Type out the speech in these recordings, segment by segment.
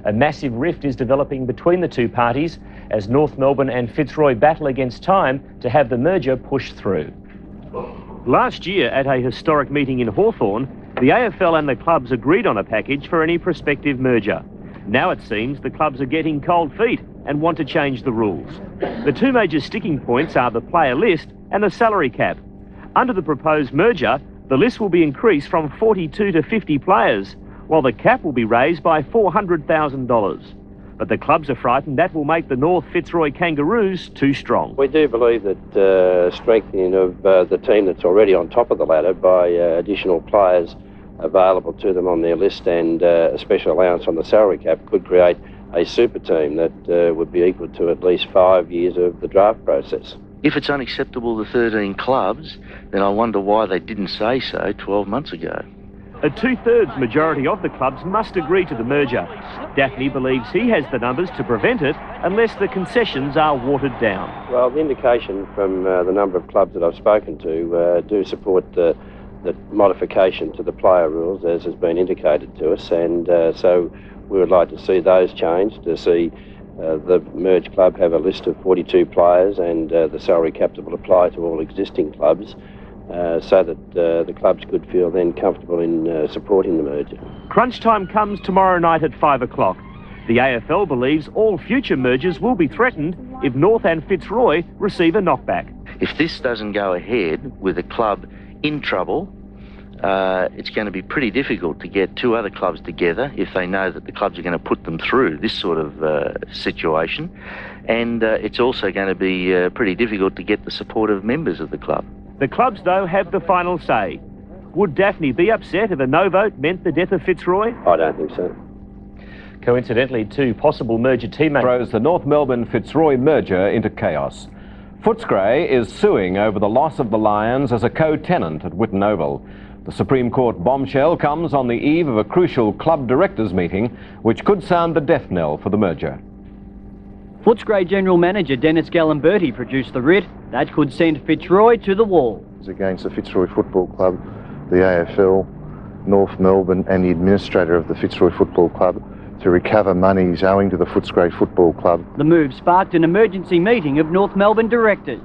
A massive rift is developing between the two parties as North Melbourne and Fitzroy battle against time to have the merger pushed through. Last year, at a historic meeting in Hawthorn, the AFL and the clubs agreed on a package for any prospective merger. Now it seems the clubs are getting cold feet and want to change the rules. The two major sticking points are the player list and the salary cap. Under the proposed merger, the list will be increased from 42 to 50 players, while the cap will be raised by $400,000. But the clubs are frightened that will make the North-Fitzroy Kangaroos too strong. We do believe that strengthening of the team that's already on top of the ladder by additional players available to them on their list and a special allowance on the salary cap could create a super team that would be equal to at least 5 years of the draft process. If it's unacceptable to 13 clubs, then I wonder why they didn't say so 12 months ago. A two-thirds majority of the clubs must agree to the merger. Daphne believes he has the numbers to prevent it unless the concessions are watered down. Well, the indication from the number of clubs that I've spoken to do support the modification to the player rules as has been indicated to us, and so we would like to see those changed, to see the merged club have a list of 42 players and the salary cap that will apply to all existing clubs, so that the clubs could feel then comfortable in supporting the merger. Crunch time comes tomorrow night at 5 o'clock. The AFL believes all future mergers will be threatened if North and Fitzroy receive a knockback. If this doesn't go ahead with a club in trouble, it's going to be pretty difficult to get two other clubs together if they know that the clubs are going to put them through this sort of situation. And it's also going to be pretty difficult to get the support of members of the club. The clubs, though, have the final say. Would Daphne be upset if a no vote meant the death of Fitzroy? I don't think so. Coincidentally, two possible merger teammates throws the North Melbourne-Fitzroy merger into chaos. Footscray is suing over the loss of the Lions as a co-tenant at Whitten Oval. The Supreme Court bombshell comes on the eve of a crucial club directors meeting, which could sound the death knell for the merger. Footscray General Manager Dennis Gallimberti produced the writ that could send Fitzroy to the wall. It's against the Fitzroy Football Club, the AFL, North Melbourne and the administrator of the Fitzroy Football Club to recover monies owing to the Footscray Football Club. The move sparked an emergency meeting of North Melbourne directors.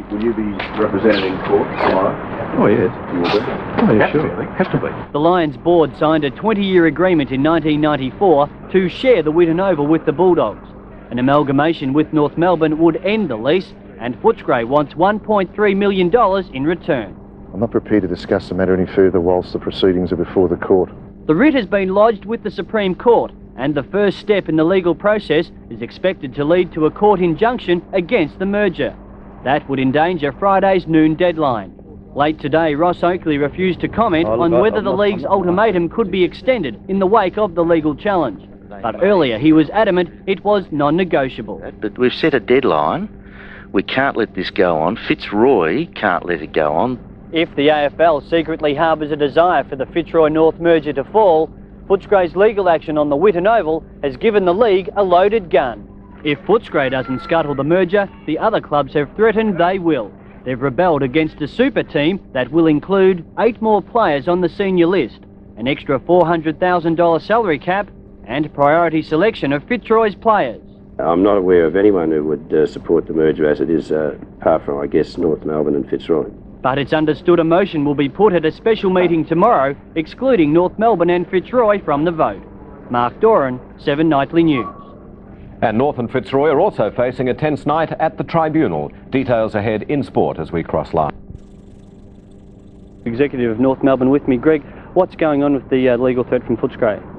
Will you be represented in court tomorrow? Oh, yes. You will be? Oh, yeah, sure. Have to be. The Lions board signed a 20-year agreement in 1994 to share the Whitten Oval with the Bulldogs. An amalgamation with North Melbourne would end the lease, and Footscray wants $1.3 million in return. I'm not prepared to discuss the matter any further whilst the proceedings are before the court. The writ has been lodged with the Supreme Court, and the first step in the legal process is expected to lead to a court injunction against the merger. That would endanger Friday's noon deadline. Late today, Ross Oakley refused to comment on whether the league's ultimatum could be extended in the wake of the legal challenge. But earlier he was adamant it was non-negotiable. But we've set a deadline. We can't let this go on. Fitzroy can't let it go on. If the AFL secretly harbours a desire for the Fitzroy-North merger to fall, Footscray's legal action on the Whitten Oval has given the league a loaded gun. If Footscray doesn't scuttle the merger, the other clubs have threatened they will. They've rebelled against a super team that will include 8 more players on the senior list, an extra $400,000 salary cap, and priority selection of Fitzroy's players. I'm not aware of anyone who would support the merger as it is, apart from, I guess, North Melbourne and Fitzroy. But it's understood a motion will be put at a special meeting tomorrow, excluding North Melbourne and Fitzroy from the vote. Mark Doran, 7 Nightly News. And North and Fitzroy are also facing a tense night at the Tribunal. Details ahead in sport as we cross line. Executive of North Melbourne with me. Greg, what's going on with the legal threat from Footscray?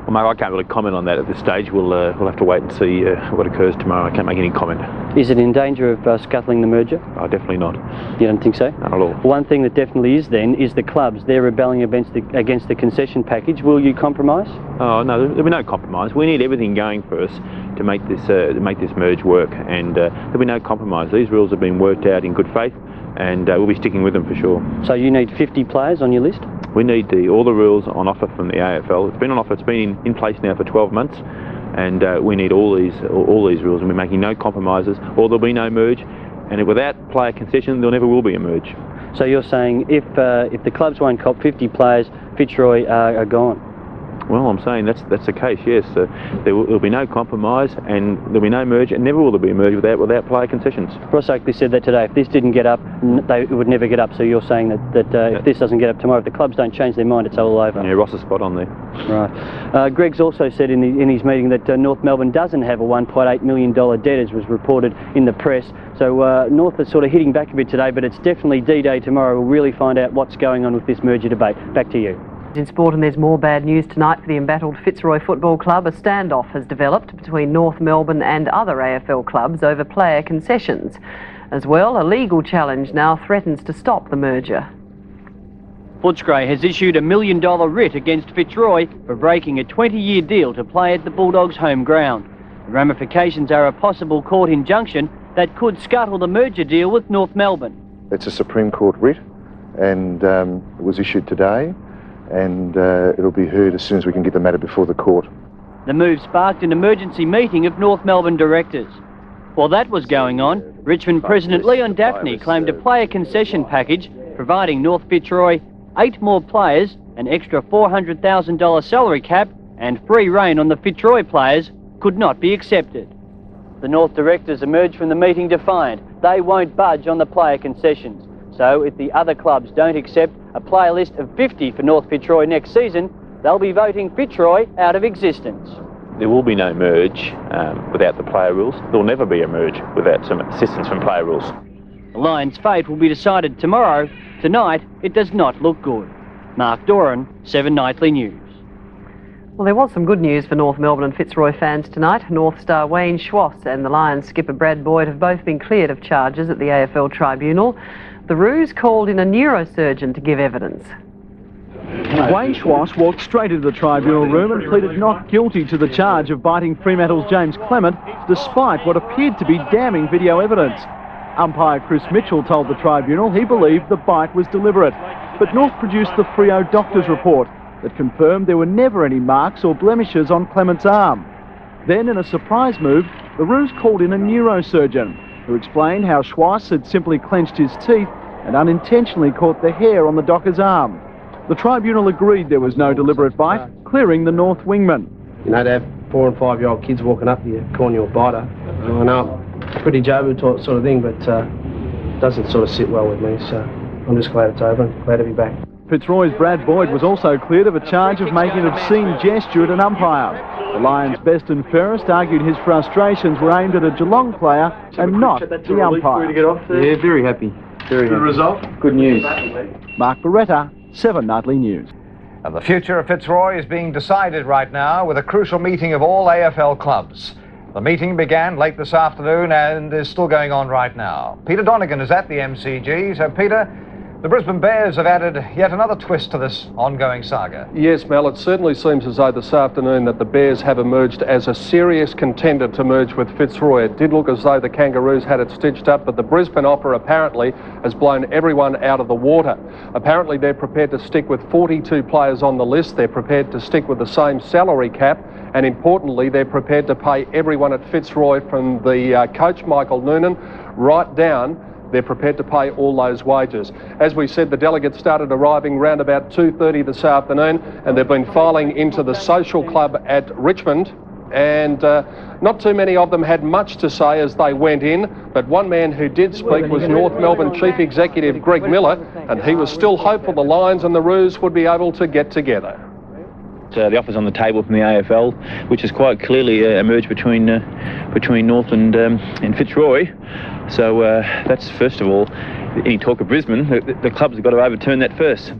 Well, mate, I can't really comment on that at this stage. We'll have to wait and see what occurs tomorrow. I can't make any comment. Is it in danger of scuttling the merger? Oh, definitely not. You don't think so? Not at all. One thing that definitely is then is the clubs. They're rebelling against the concession package. Will you compromise? Oh no, there'll be no compromise. We need everything going for us to make this merge work, and there'll be no compromise. These rules have been worked out in good faith, and we'll be sticking with them for sure. So you need 50 players on your list? We need all the rules on offer from the AFL. It's been on offer. It's been in place now for 12 months, and we need all these rules, and we're making no compromises, or there'll be no merge. And without player concession, there never will be a merge. So you're saying if the clubs won't cop 50 players, Fitzroy are gone? Well, I'm saying that's the case, yes. There'll be no compromise and there'll be no merge, and never will there be a merge without player concessions. Ross Oakley said that today. If this didn't get up, it would never get up. So you're saying that if this doesn't get up tomorrow, if the clubs don't change their mind, it's all over? Yeah, Ross is spot on there. Right. Greg's also said in his meeting that North Melbourne doesn't have a $1.8 million debt, as was reported in the press. So North is sort of hitting back a bit today, but it's definitely D-Day tomorrow. We'll really find out what's going on with this merger debate. Back to you. In sport, and there's more bad news tonight for the embattled Fitzroy Football Club. A standoff has developed between North Melbourne and other AFL clubs over player concessions. As well, a legal challenge now threatens to stop the merger. Footscray has issued $1 million writ against Fitzroy for breaking a 20-year deal to play at the Bulldogs' home ground. The ramifications are a possible court injunction that could scuttle the merger deal with North Melbourne. It's a Supreme Court writ, and it was issued today, and it'll be heard as soon as we can get the matter before the court. The move sparked an emergency meeting of North Melbourne directors. While that was going on, Richmond President Leon Daphne claimed a player concession package providing North-Fitzroy 8 more players, an extra $400,000 salary cap and free rein on the Fitzroy players could not be accepted. The North directors emerged from the meeting defiant. They won't budge on the player concessions. So if the other clubs don't accept a player list of 50 for North-Fitzroy next season, they'll be voting Fitzroy out of existence. There will be no merge without the player rules. There will never be a merge without some assistance from player rules. The Lions' fate will be decided tomorrow. Tonight, it does not look good. Mark Doran, 7 Nightly News. Well, there was some good news for North Melbourne and Fitzroy fans tonight. North star Wayne Schwass and the Lions skipper Brad Boyd have both been cleared of charges at the AFL Tribunal. The Roos called in a neurosurgeon to give evidence. Wayne Schwass walked straight into the tribunal room and pleaded not guilty to the charge of biting Fremantle's James Clement, despite what appeared to be damning video evidence. Umpire Chris Mitchell told the tribunal he believed the bite was deliberate, but North produced the Freo doctor's report that confirmed there were never any marks or blemishes on Clement's arm. Then, in a surprise move, the Roos called in a neurosurgeon who explained how Schwass had simply clenched his teeth and unintentionally caught the hair on the docker's arm. The tribunal agreed there was no deliberate bite, clearing the North wingman. You know, to have 4 and 5-year-old kids walking up to you, calling you a biter. I know, pretty Jobu sort of thing, but it doesn't sort of sit well with me, so I'm just glad it's over and glad to be back. Fitzroy's Brad Boyd was also cleared of a charge of making an obscene gesture at an umpire. The Lions' best and fairest argued his frustrations were aimed at a Geelong player and not the umpire. Yeah, very happy. Very happy. Good result? Good news. Mark Beretta, 7 Nightly News. And the future of Fitzroy is being decided right now with a crucial meeting of all AFL clubs. The meeting began late this afternoon and is still going on right now. Peter Donegan is at the MCG. So, Peter, the Brisbane Bears have added yet another twist to this ongoing saga. Yes, Mel, it certainly seems as though this afternoon that the Bears have emerged as a serious contender to merge with Fitzroy. It did look as though the Kangaroos had it stitched up, but the Brisbane offer apparently has blown everyone out of the water. Apparently they're prepared to stick with 42 players on the list. They're prepared to stick with the same salary cap, and importantly, they're prepared to pay everyone at Fitzroy, from the coach Michael Noonan right down. They're prepared to pay all those wages. As we said, the delegates started arriving around about 2:30 this afternoon, and they've been filing into the social club at Richmond, and not too many of them had much to say as they went in, but one man who did speak was North Melbourne Chief Executive Greg Miller, and he was still hopeful the Lions and the Roos would be able to get together. The offer's on the table from the AFL, which is quite clearly a merge between North and Fitzroy. So that's, first of all, any talk of Brisbane, the clubs have got to overturn that first.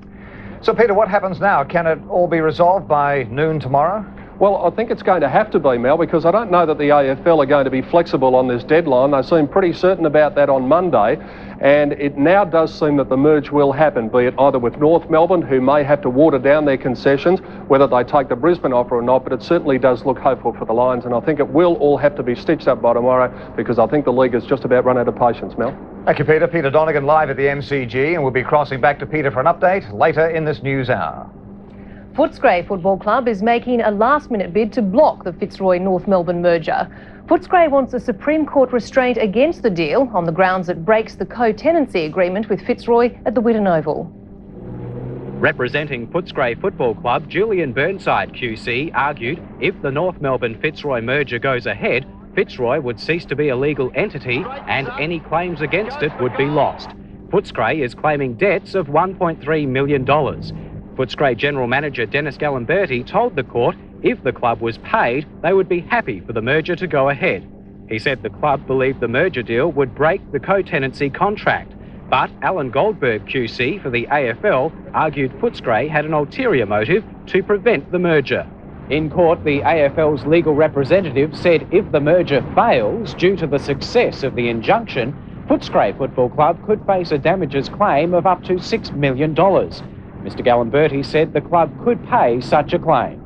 So, Peter, what happens now? Can it all be resolved by noon tomorrow? Well, I think it's going to have to be, Mel, because I don't know that the AFL are going to be flexible on this deadline. They seemed pretty certain about that on Monday, and it now does seem that the merge will happen, be it either with North Melbourne, who may have to water down their concessions, whether they take the Brisbane offer or not, but it certainly does look hopeful for the Lions, and I think it will all have to be stitched up by tomorrow, because I think the league has just about run out of patience, Mel. Thank you, Peter. Peter Donegan live at the MCG, and we'll be crossing back to Peter for an update later in this news hour. Footscray Football Club is making a last-minute bid to block the Fitzroy-North Melbourne merger. Footscray wants a Supreme Court restraint against the deal on the grounds it breaks the co-tenancy agreement with Fitzroy at the Whitten Oval. Representing Footscray Football Club, Julian Burnside QC argued if the North Melbourne-Fitzroy merger goes ahead, Fitzroy would cease to be a legal entity and any claims against it would be lost. Footscray is claiming debts of $1.3 million. Footscray General Manager Dennis Gallimberti told the court if the club was paid, they would be happy for the merger to go ahead. He said the club believed the merger deal would break the co-tenancy contract. But Alan Goldberg QC for the AFL argued Footscray had an ulterior motive to prevent the merger. In court, the AFL's legal representative said if the merger fails due to the success of the injunction, Footscray Football Club could face a damages claim of up to $6 million. Mr Gallimberti said the club could pay such a claim.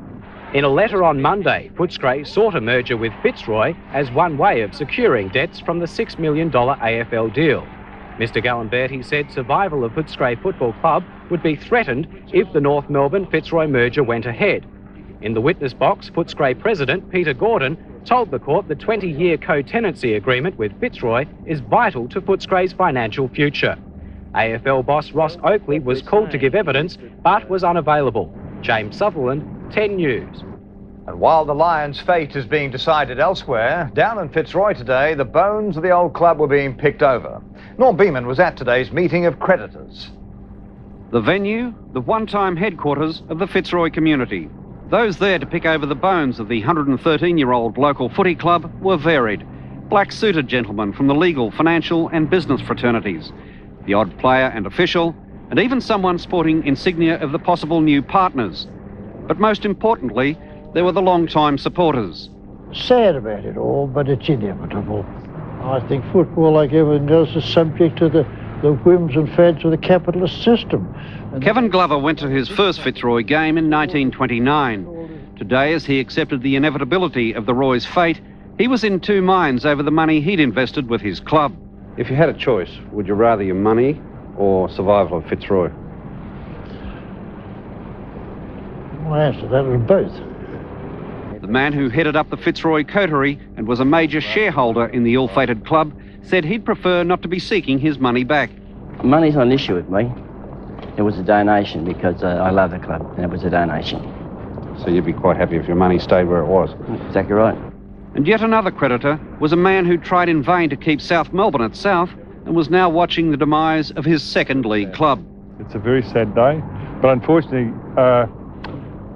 In a letter on Monday, Footscray sought a merger with Fitzroy as one way of securing debts from the $6 million AFL deal. Mr Gallimberti said survival of Footscray Football Club would be threatened if the North Melbourne-Fitzroy merger went ahead. In the witness box, Footscray President Peter Gordon told the court the 20-year co-tenancy agreement with Fitzroy is vital to Footscray's financial future. AFL boss Ross Oakley was called to give evidence but was unavailable. James Sutherland, 10 News. And while the Lions' fate is being decided elsewhere, down in Fitzroy today, the bones of the old club were being picked over. Norm Beeman was at today's meeting of creditors. The venue, the one-time headquarters of the Fitzroy community. Those there to pick over the bones of the 113-year-old local footy club were varied. Black-suited gentlemen from the legal, financial and business fraternities. The odd player and official, and even someone sporting insignia of the possible new partners. But most importantly, there were the long-time supporters. Sad about it all, but it's inevitable. I think football, like everything else, is subject to the whims and fads of the capitalist system. Kevin Glover went to his first Fitzroy game in 1929. Today, as he accepted the inevitability of the Roy's fate, he was in two minds over the money he'd invested with his club. If you had a choice, would you rather your money or survival of Fitzroy? My answer to that is both. The man who headed up the Fitzroy coterie and was a major shareholder in the ill-fated club said he'd prefer not to be seeking his money back. Money's not an issue with me. It was a donation because I love the club and it was a donation. So you'd be quite happy if your money stayed where it was? Exactly right. And yet another creditor was a man who tried in vain to keep South Melbourne at South and was now watching the demise of his second league club. It's a very sad day, but unfortunately,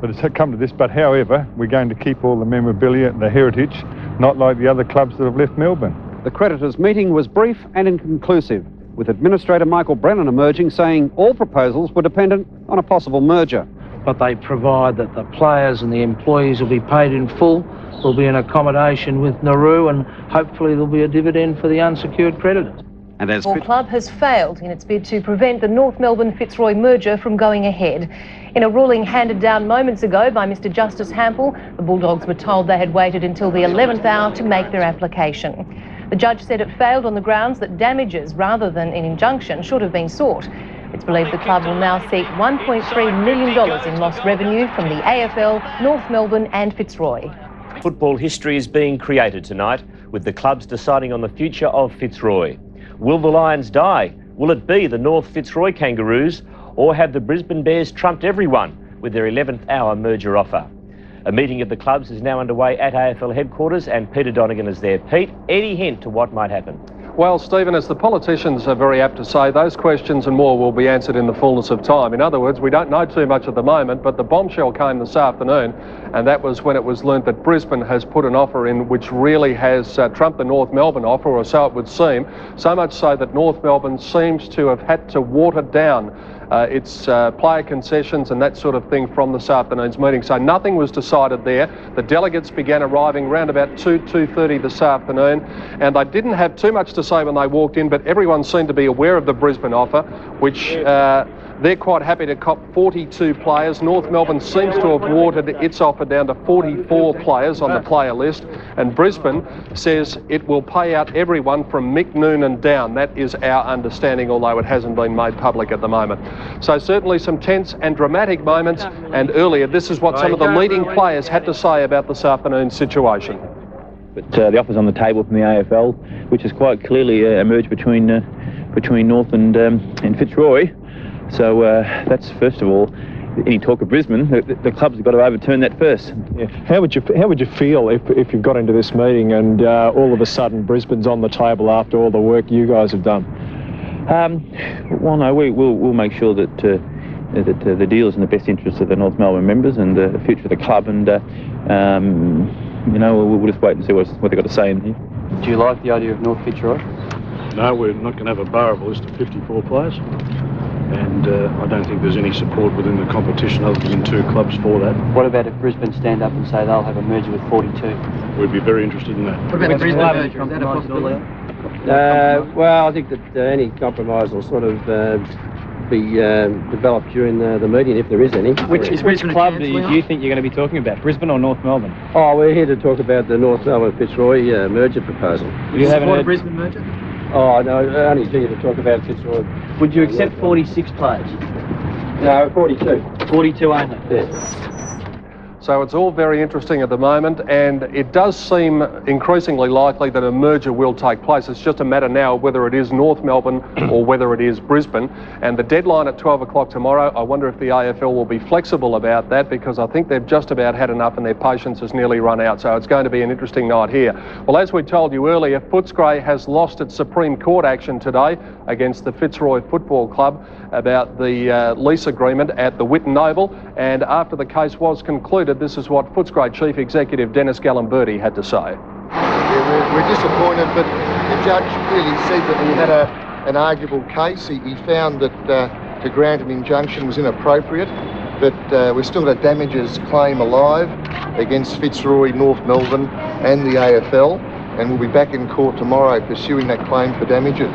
but it's come to this. But however, we're going to keep all the memorabilia and the heritage, not like the other clubs that have left Melbourne. The creditors' meeting was brief and inconclusive, with Administrator Michael Brennan emerging saying all proposals were dependent on a possible merger. But they provide that the players and the employees will be paid in full, there'll be an accommodation with Nauru, and hopefully there'll be a dividend for the unsecured creditors. And as the club has failed in its bid to prevent the North Melbourne-Fitzroy merger from going ahead. In a ruling handed down moments ago by Mr Justice Hample, the Bulldogs were told they had waited until the 11th hour to make their application. The judge said it failed on the grounds that damages rather than an injunction should have been sought. It's believed the club will now seek $1.3 million in lost revenue from the AFL, North Melbourne and Fitzroy. Football history is being created tonight, with the clubs deciding on the future of Fitzroy. Will the Lions die? Will it be the North-Fitzroy Kangaroos? Or have the Brisbane Bears trumped everyone with their 11th hour merger offer? A meeting of the clubs is now underway at AFL headquarters and Peter Donegan is there. Pete, any hint to what might happen? Well, Stephen, as the politicians are very apt to say, those questions and more will be answered in the fullness of time. In other words, we don't know too much at the moment, but the bombshell came this afternoon, and that was when it was learnt that Brisbane has put an offer in which really has trumped the North Melbourne offer, or so it would seem, so much so that North Melbourne seems to have had to water down its player concessions and that sort of thing from this afternoon's meeting. So nothing was decided there. The delegates began arriving around about 2:30 this afternoon, and they didn't have too much to say when they walked in, but everyone seemed to be aware of the Brisbane offer, which they're quite happy to cop 42 players. North Melbourne seems to have watered its offer down to 44 players on the player list, and Brisbane says it will pay out everyone from Mick Noonan down. That is our understanding, although it hasn't been made public at the moment. So certainly some tense and dramatic moments, and earlier this is what some of the leading players had to say about this afternoon's situation. But the offer's on the table from the AFL, which has quite clearly emerged between North and Fitzroy. So that's, first of all, any talk of Brisbane, the clubs have got to overturn that first. Yeah. How would you feel if you got into this meeting and all of a sudden Brisbane's on the table after all the work you guys have done? Well, no, we'll make sure that the deal is in the best interest of the North Melbourne members and the future of the club, and you know, we'll just wait and see what they've got to say in here. Do you like the idea of North-Fitzroy? No, we're not going to have a bar of a list of 54 players, and I don't think there's any support within the competition other than 2 clubs for that. What about if Brisbane stand up and say they'll have a merger with 42? We'd be very interested in that. What about the Brisbane merger? Is that a possibility? Well, I think that any compromise will sort of be developed during the meeting, if there is any. Which club do you think you're going to be talking about, Brisbane or North Melbourne? Oh, we're here to talk about the North Melbourne-Fitzroy merger proposal. Do you support a Brisbane merger? Oh, no, only here to talk about Fitzroy. Would you accept 46 players? No, 42. 42 only? Yes. So it's all very interesting at the moment, and it does seem increasingly likely that a merger will take place. It's just a matter now of whether it is North Melbourne or whether it is Brisbane. And the deadline at 12 o'clock tomorrow, I wonder if the AFL will be flexible about that, because I think they've just about had enough and their patience has nearly run out. So it's going to be an interesting night here. Well, as we told you earlier, Footscray has lost its Supreme Court action today against the Fitzroy Football Club about the lease agreement at the Whitten Oval. And after the case was concluded, this is what Footscray Chief Executive Dennis Gallimberti had to say. Yeah, we're disappointed, but the judge clearly said that we had an arguable case. He found that to grant an injunction was inappropriate, but we've still got a damages claim alive against Fitzroy, North Melbourne and the AFL, and we'll be back in court tomorrow pursuing that claim for damages.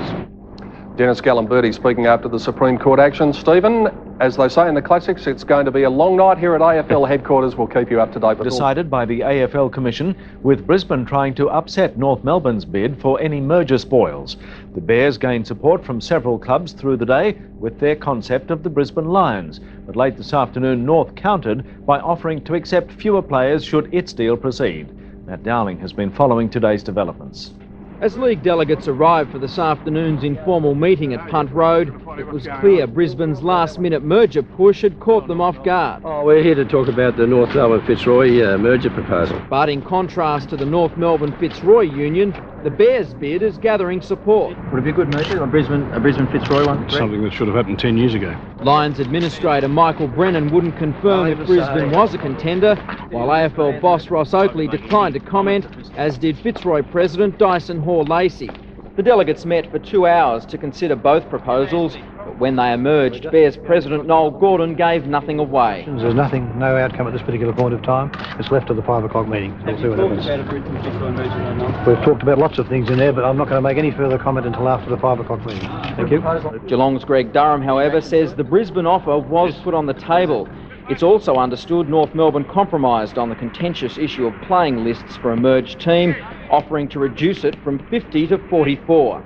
Dennis Gallimberti speaking after the Supreme Court action. Stephen, as they say in the classics, it's going to be a long night here at AFL headquarters. We'll keep you up to date with decided by the AFL Commission, with Brisbane trying to upset North Melbourne's bid for any merger spoils. The Bears gained support from several clubs through the day with their concept of the Brisbane Lions. But late this afternoon, North countered by offering to accept fewer players should its deal proceed. Matt Dowling has been following today's developments. As league delegates arrived for this afternoon's informal meeting at Punt Road, it was clear Brisbane's last-minute merger push had caught them off guard. Oh, we're here to talk about the North Melbourne-Fitzroy merger proposal. But in contrast to the North Melbourne-Fitzroy union, the Bears' bid is gathering support. Would it be a good merger, a Brisbane-Fitzroy one? Something that should have happened 10 years ago. Lions administrator Michael Brennan wouldn't confirm if Brisbane was a contender, while AFL boss Ross Oakley declined to comment, as did Fitzroy president Dyson Hore-Lacy. The delegates met for 2 hours to consider both proposals, but when they emerged, Bears president Noel Gordon gave nothing away. There's no outcome at this particular point of time. It's left to the 5 o'clock meeting. So we'll see what happens. We've talked about lots of things in there, but I'm not going to make any further comment until after the 5 o'clock meeting. Thank you. Geelong's Greg Durham, however, says the Brisbane offer was put on the table. It's also understood North Melbourne compromised on the contentious issue of playing lists for a merged team, offering to reduce it from 50 to 44.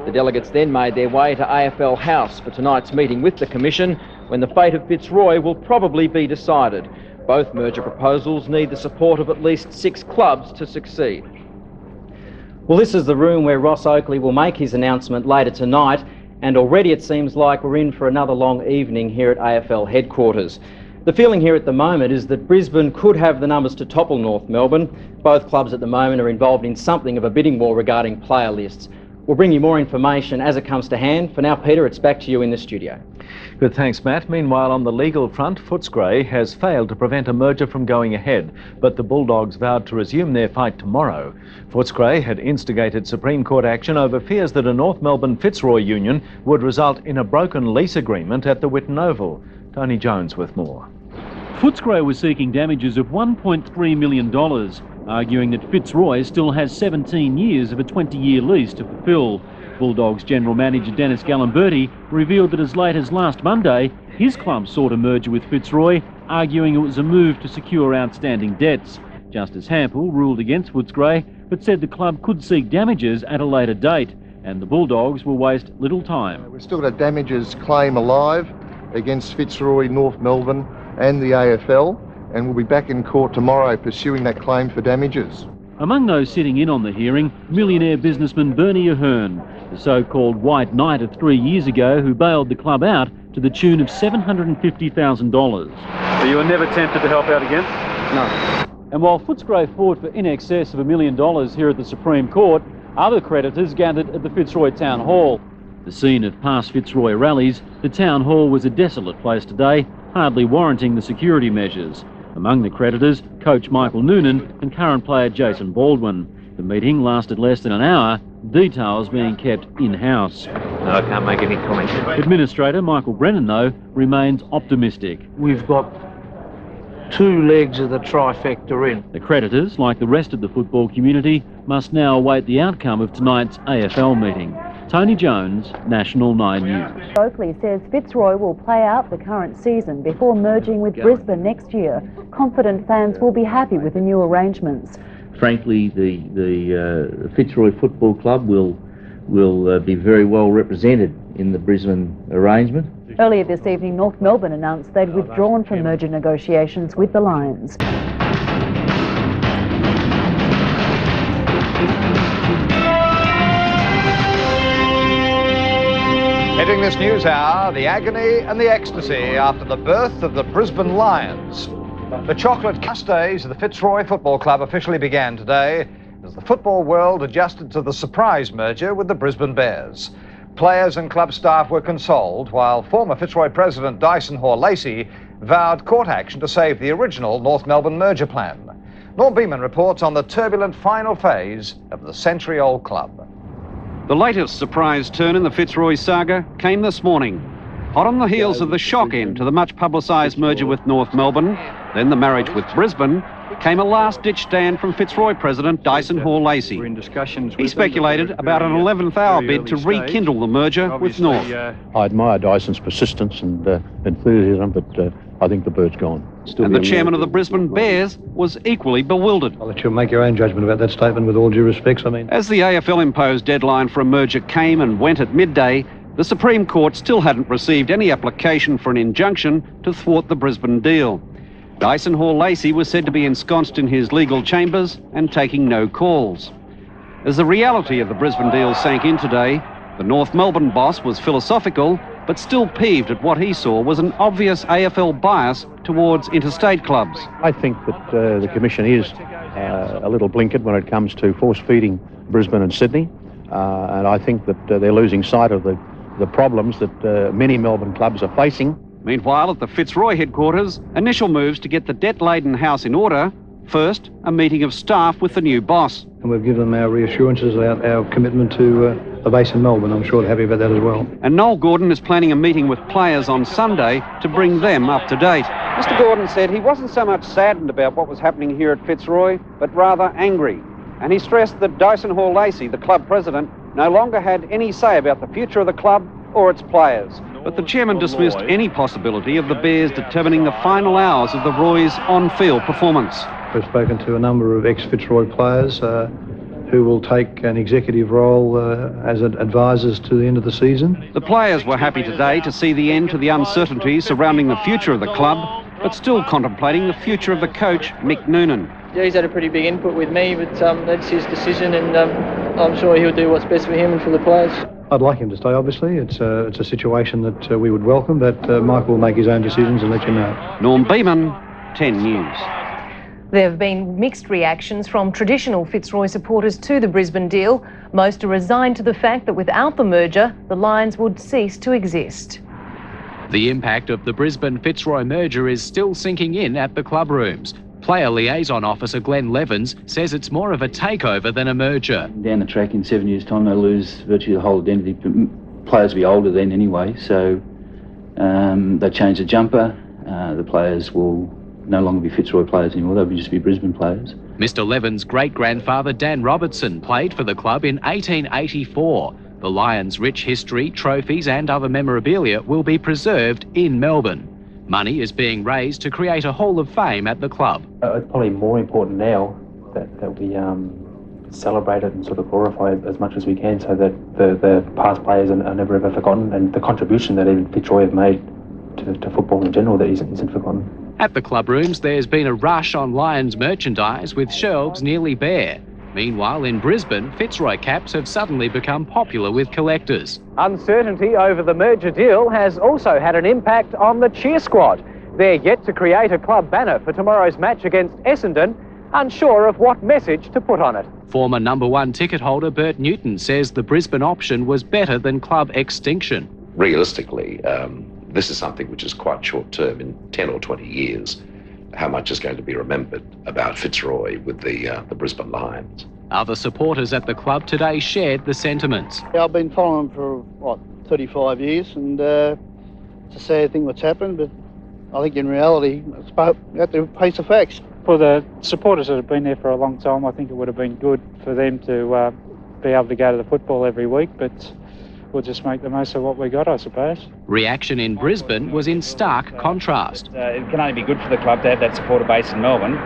The delegates then made their way to AFL House for tonight's meeting with the Commission, when the fate of Fitzroy will probably be decided. Both merger proposals need the support of at least 6 clubs to succeed. Well, this is the room where Ross Oakley will make his announcement later tonight, and already it seems like we're in for another long evening here at AFL headquarters. The feeling here at the moment is that Brisbane could have the numbers to topple North Melbourne. Both clubs at the moment are involved in something of a bidding war regarding player lists. We'll bring you more information as it comes to hand. For now, Peter, it's back to you in the studio. Good, thanks, Matt. Meanwhile, on the legal front, Footscray has failed to prevent a merger from going ahead, but the Bulldogs vowed to resume their fight tomorrow. Footscray had instigated Supreme Court action over fears that a North Melbourne-Fitzroy union would result in a broken lease agreement at the Whitten Oval. Tony Jones with more. Footscray was seeking damages of $1.3 million, arguing that Fitzroy still has 17 years of a 20-year lease to fulfil. Bulldogs general manager Dennis Gallimberti revealed that as late as last Monday, his club sought a merger with Fitzroy, arguing it was a move to secure outstanding debts. Justice Hampel ruled against Footscray, but said the club could seek damages at a later date, and the Bulldogs will waste little time. We've still got a damages claim alive against Fitzroy, North Melbourne and the AFL, and we'll be back in court tomorrow pursuing that claim for damages. Among those sitting in on the hearing, millionaire businessman Bernie Ahern, the so-called White Knight of 3 years ago who bailed the club out to the tune of $750,000. So you were never tempted to help out again? No. And while Footscray fought for in excess of $1 million here at the Supreme Court, other creditors gathered at the Fitzroy Town Hall. The scene of past Fitzroy rallies, the Town Hall was a desolate place today, hardly warranting the security measures. Among the creditors, coach Michael Noonan and current player Jason Baldwin. The meeting lasted less than an hour, details being kept in-house. No, I can't make any comment. Administrator Michael Brennan, though, remains optimistic. We've got 2 legs of the trifecta in. The creditors, like the rest of the football community, must now await the outcome of tonight's AFL meeting. Tony Jones, National 9 News. Oakley says Fitzroy will play out the current season before merging with Brisbane next year. Confident fans will be happy with the new arrangements. Frankly, the Fitzroy Football Club will be very well represented in the Brisbane arrangement. Earlier this evening, North Melbourne announced they'd withdrawn from merger negotiations with the Lions. Hitting this news hour, the agony and the ecstasy after the birth of the Brisbane Lions. The chocolate cast days of the Fitzroy Football Club officially began today as the football world adjusted to the surprise merger with the Brisbane Bears. Players and club staff were consoled, while former Fitzroy president Dyson Hore-Lacy vowed court action to save the original North Melbourne merger plan. Norm Beeman reports on the turbulent final phase of the century-old club. The latest surprise turn in the Fitzroy saga came this morning. Hot on the heels of the shock end to the much publicised merger with North Melbourne, then the marriage with Brisbane, came a last-ditch stand from Fitzroy president Dyson Hore-Lacy. He speculated about an 11th hour bid to rekindle the merger with North. I admire Dyson's persistence and enthusiasm, but I think the bird's gone. And the chairman of the Brisbane Bears was equally bewildered. I'll let you make your own judgment about that statement with all due respects. As the AFL-imposed deadline for a merger came and went at midday, the Supreme Court still hadn't received any application for an injunction to thwart the Brisbane deal. Dyson Hore-Lacy was said to be ensconced in his legal chambers and taking no calls. As the reality of the Brisbane deal sank in today, the North Melbourne boss was philosophical, but still peeved at what he saw was an obvious AFL bias towards interstate clubs. I think that the Commission is a little blinkered when it comes to force-feeding Brisbane and Sydney, and I think that they're losing sight of the problems that many Melbourne clubs are facing. Meanwhile, at the Fitzroy headquarters, initial moves to get the debt-laden house in order. First, a meeting of staff with the new boss. And we've given them our reassurances about our commitment to the base in Melbourne. I'm sure they're happy about that as well. And Noel Gordon is planning a meeting with players on Sunday to bring them up to date. Mr. Gordon said he wasn't so much saddened about what was happening here at Fitzroy, but rather angry. And he stressed that Dyson Hore-Lacy, the club president, no longer had any say about the future of the club or its players. But the chairman dismissed any possibility of the Bears determining the final hours of the Roy's on-field performance. We've spoken to a number of ex-Fitzroy players who will take an executive role as advisors to the end of the season. The players were happy today to see the end to the uncertainty surrounding the future of the club, but still contemplating the future of the coach, Mick Noonan. Yeah, he's had a pretty big input with me, but that's his decision, and I'm sure he'll do what's best for him and for the players. I'd like him to stay, obviously. It's a situation that we would welcome, but Mike will make his own decisions and let you know. Norm Beeman, 10 News. There have been mixed reactions from traditional Fitzroy supporters to the Brisbane deal. Most are resigned to the fact that without the merger, the Lions would cease to exist. The impact of the Brisbane-Fitzroy merger is still sinking in at the club rooms. Player liaison officer Glenn Levins says it's more of a takeover than a merger. Down the track in 7 years' time, they lose virtually the whole identity. Players will be older then anyway, so they change the jumper. The players will no longer be Fitzroy players anymore, they'll just be Brisbane players. Mr. Levins' great-grandfather Dan Robertson played for the club in 1884. The Lions' rich history, trophies and other memorabilia will be preserved in Melbourne. Money is being raised to create a Hall of Fame at the club. It's probably more important now that we celebrate it and sort of glorify it as much as we can, so that the past players are never ever forgotten, and the contribution that even Fitzroy have made to football in general that isn't forgotten. At the club rooms, there's been a rush on Lions merchandise with shelves nearly bare. Meanwhile, in Brisbane, Fitzroy caps have suddenly become popular with collectors. Uncertainty over the merger deal has also had an impact on the cheer squad. They're yet to create a club banner for tomorrow's match against Essendon, unsure of what message to put on it. Former number 1 ticket holder Bert Newton says the Brisbane option was better than club extinction. Realistically, this is something which is quite short term. In 10 or 20 years, how much is going to be remembered about Fitzroy with the Brisbane Lions? Other supporters at the club today shared the sentiments. I've been following them for, 35 years, and it's a sad thing what's happened, but I think in reality, it's about to face the facts. For the supporters that have been there for a long time, I think it would have been good for them to be able to go to the football every week, but we'll just make the most of what we got, I suppose. Reaction in Brisbane was in stark contrast. It can only be good for the club to have that supporter base in Melbourne.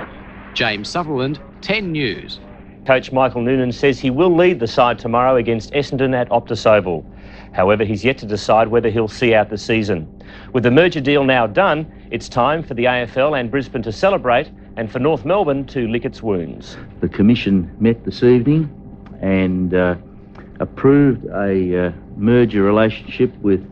James Sutherland, 10 News. Coach Michael Noonan says he will lead the side tomorrow against Essendon at Optus Oval. However, he's yet to decide whether he'll see out the season. With the merger deal now done, it's time for the AFL and Brisbane to celebrate and for North Melbourne to lick its wounds. The Commission met this evening and approved a merger relationship with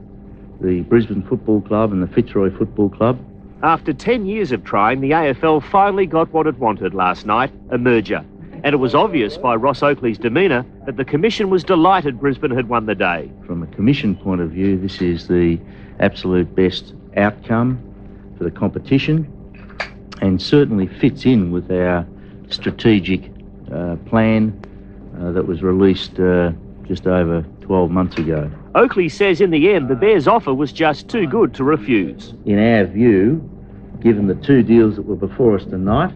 the Brisbane Football Club and the Fitzroy Football Club. After 10 years of trying, the AFL finally got what it wanted last night, a merger. And it was obvious by Ross Oakley's demeanour that the Commission was delighted Brisbane had won the day. From a Commission point of view, this is the absolute best outcome for the competition and certainly fits in with our strategic plan that was released just over 12 months ago. Oakley says in the end the Bears' offer was just too good to refuse. In our view, given the two deals that were before us tonight,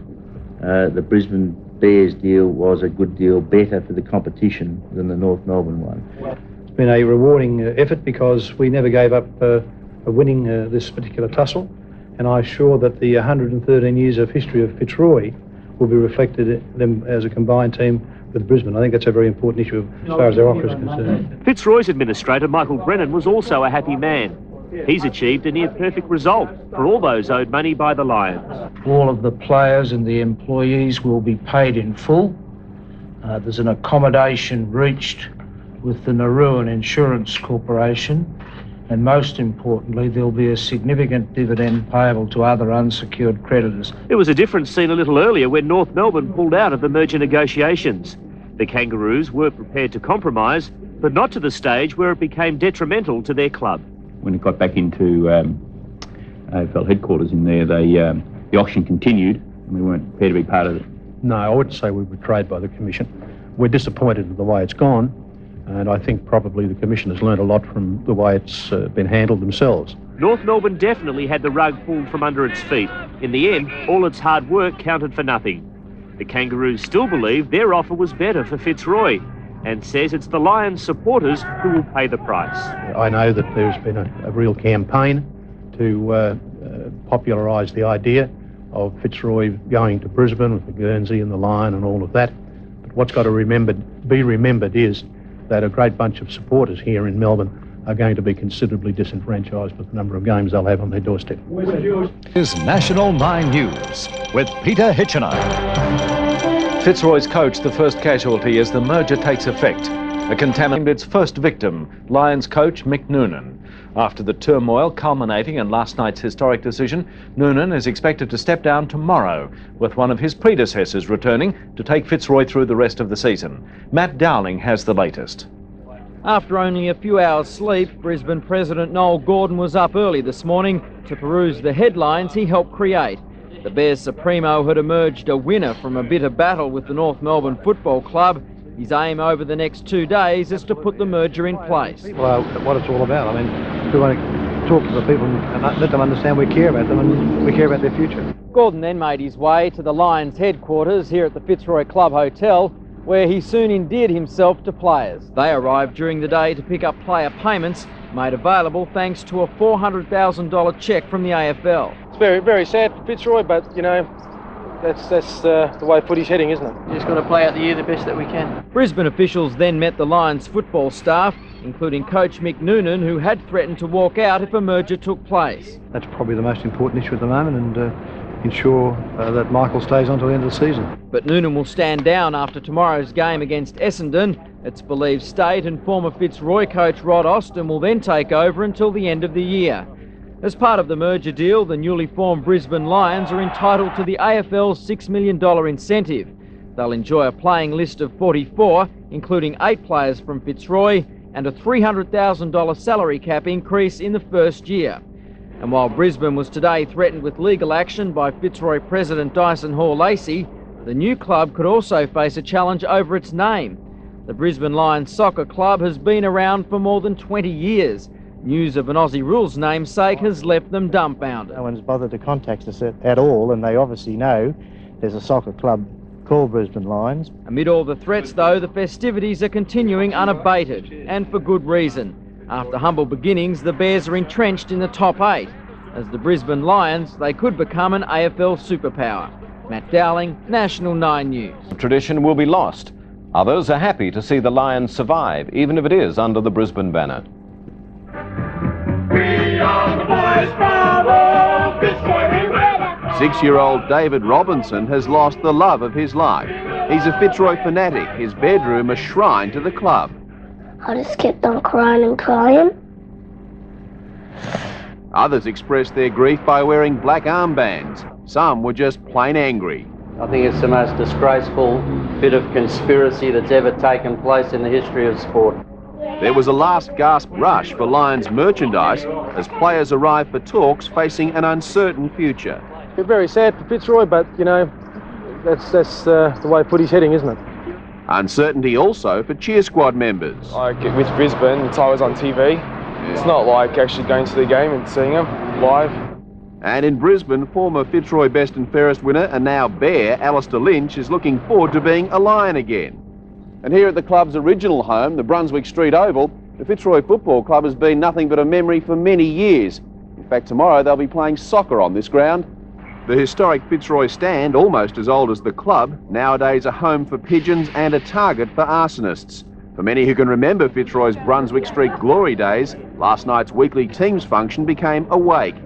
the Brisbane Bears deal was a good deal, better for the competition than the North Melbourne one. It's been a rewarding effort because we never gave up winning this particular tussle, and I'm sure that the 113 years of history of Fitzroy will be reflected in them as a combined team with Brisbane. I think that's a very important issue as far as our offer is concerned. Fitzroy's administrator, Michael Brennan, was also a happy man. He's achieved a near-perfect result for all those owed money by the Lions. All of the players and the employees will be paid in full. There's an accommodation reached with the Nauru Insurance Corporation, and most importantly, there'll be a significant dividend payable to other unsecured creditors. It was a different scene a little earlier when North Melbourne pulled out of the merger negotiations. The Kangaroos were prepared to compromise, but not to the stage where it became detrimental to their club. When it got back into AFL headquarters in there, the auction continued and we weren't prepared to be part of it. No, I wouldn't say we were betrayed by the Commission. We're disappointed with the way it's gone, and I think probably the Commission has learned a lot from the way it's been handled themselves. North Melbourne definitely had the rug pulled from under its feet. In the end, all its hard work counted for nothing. The Kangaroos still believe their offer was better for Fitzroy, and says it's the Lions supporters who will pay the price. I know that there's been a real campaign to popularise the idea of Fitzroy going to Brisbane with the Guernsey and the Lion and all of that. But what's got to be remembered is that a great bunch of supporters here in Melbourne are going to be considerably disenfranchised with the number of games they'll have on their doorstep. Is National 9 News with Peter Hitchener. Fitzroy's coach, the first casualty as the merger takes effect. A contaminated its first victim, Lions coach Mick Noonan. After the turmoil culminating in last night's historic decision, Noonan is expected to step down tomorrow, with one of his predecessors returning to take Fitzroy through the rest of the season. Matt Dowling has the latest. After only a few hours sleep, Brisbane President Noel Gordon was up early this morning to peruse the headlines he helped create. The Bears Supremo had emerged a winner from a bitter battle with the North Melbourne Football Club. His aim over the next 2 days is to put the merger in place. Well, what it's all about. I mean, we want to talk to the people and let them understand we care about them and we care about their future. Gordon then made his way to the Lions headquarters here at the Fitzroy Club Hotel, where he soon endeared himself to players. They arrived during the day to pick up player payments made available thanks to a $400,000 cheque from the AFL. It's very, very sad for Fitzroy, but, you know, that's the way footy's heading, isn't it? Just got to play out the year the best that we can. Brisbane officials then met the Lions football staff, including coach Mick Noonan, who had threatened to walk out if a merger took place. That's probably the most important issue at the moment, and ensure that Michael stays on to the end of the season. But Noonan will stand down after tomorrow's game against Essendon. It's believed State and former Fitzroy coach Rod Austin will then take over until the end of the year. As part of the merger deal, the newly formed Brisbane Lions are entitled to the AFL's $6 million incentive. They'll enjoy a playing list of 44, including 8 players from Fitzroy, and a $300,000 salary cap increase in the first year. And while Brisbane was today threatened with legal action by Fitzroy President Dyson Hore-Lacy, the new club could also face a challenge over its name. The Brisbane Lions Soccer Club has been around for more than 20 years. News of an Aussie Rules namesake has left them dumbfounded. No one's bothered to contact us at all, and they obviously know there's a soccer club called Brisbane Lions. Amid all the threats, though, the festivities are continuing unabated, and for good reason. After humble beginnings, the Bears are entrenched in the top 8. As the Brisbane Lions, they could become an AFL superpower. Matt Dowling, National 9 News. Tradition will be lost. Others are happy to see the Lions survive, even if it is under the Brisbane banner. We are the boys from Fitzroy. 6-year-old David Robinson has lost the love of his life. He's a Fitzroy fanatic, his bedroom a shrine to the club. I just kept on crying and crying. Others expressed their grief by wearing black armbands. Some were just plain angry. I think it's the most disgraceful bit of conspiracy that's ever taken place in the history of sport. There was a last gasp rush for Lions merchandise as players arrived for talks facing an uncertain future. It's very sad for Fitzroy, but, you know, that's the way footy's heading, isn't it? Uncertainty also for cheer squad members. Like with Brisbane, it's always on TV. It's not like actually going to the game and seeing them live. And in Brisbane, former Fitzroy Best and Fairest winner and now Bear, Alistair Lynch, is looking forward to being a Lion again. And here at the club's original home, the Brunswick Street Oval, the Fitzroy Football Club has been nothing but a memory for many years. In fact, tomorrow they'll be playing soccer on this ground. The historic Fitzroy stand, almost as old as the club, nowadays a home for pigeons and a target for arsonists. For many who can remember Fitzroy's Brunswick Street glory days, last night's weekly teams function became a wake.